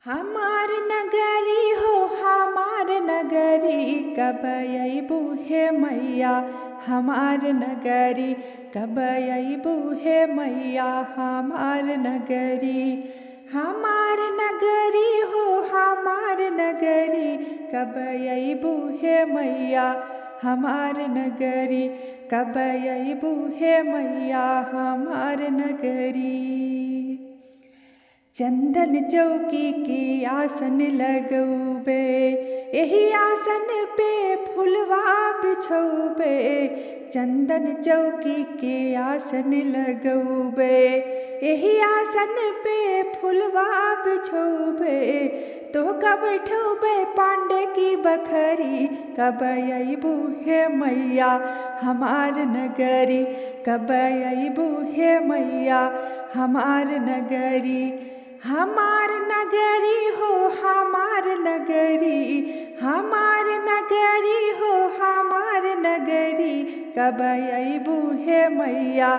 हमार नगरी हो हमार नगरी, कब अइबू हे मैया हमार नगरी, कब अइबू हे मैया हमार नगरी। हमार नगरी हो हमार नगरी, कब अइबू हे मैया हमार नगरी, कब अइबू हे मैया हमार नगरी। चंदन चौकी के आसन लगौबे, एही आसन पे फुलवा बिछौबे। चंदन चौकी के आसन लगौबे, एही आसन पे फुलवा बिछौबे। तो कब बैठौबे पांडे की बखरी, कब अइबू हे मैया हमार नगरी, कब अइबू हे मैया हमार नगरी। हमार नगरी हो हमार नगरी, हमार नगरी हो हमार नगरी, कब अइबू हे मैया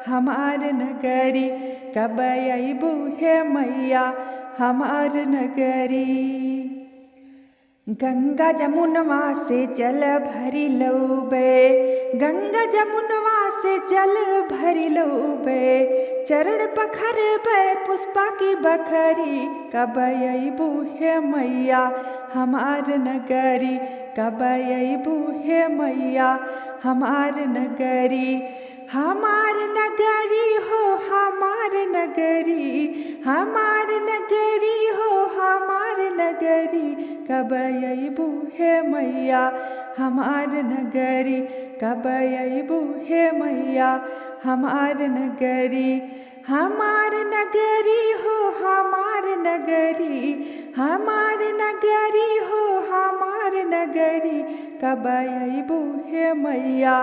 हमार नगरी, कब अइबू हे मैया हमार नगरी। गंगा जमुनवा से जल भरी लौबे, गंगा जमुनवा से जल भरी लौबे। चरण पखरबे पुष्पा की बखरी, कब अइबू हे मैया हमार नगरी, कब अइबू हे मैया हमार नगरी। हमार नगरी हो हमार नगरी, हमार नगरी हो हमार नगरी, कब अइबू हे मैया हमार नगरी, कब अइबू हे मैया हमार नगरी। हमार नगरी हो हमार नगरी, हमार नगरी हो हमार नगरी, कब अइबू हे मैया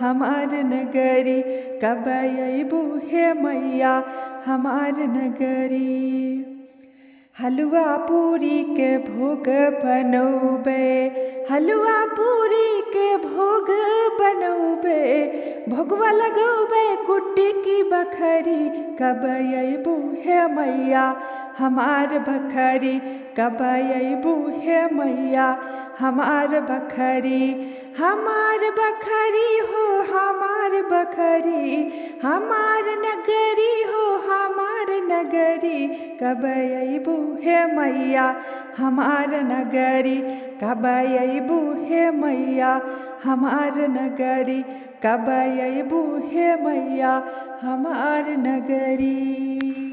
हमार नगरी, कब अइबू हे मैया हमार नगरी। हलवा पूरी के भोग बनौबे, हलवा पूरी के भोग बनौबे। भोगवा लगौबे कुट्टी की बखरी, कब अइबू हे मैया हमार बखरी, कब अइबू हे मैया हमार बखरी। हमार बखरी हो हमार बखरी, हमार नगरी हो हमार नगरी, कब अइबू हे मैया हमार नगरी, कब अइबू हे मैया हमार नगरी, कब अइबू हे मैया हमार नगरी।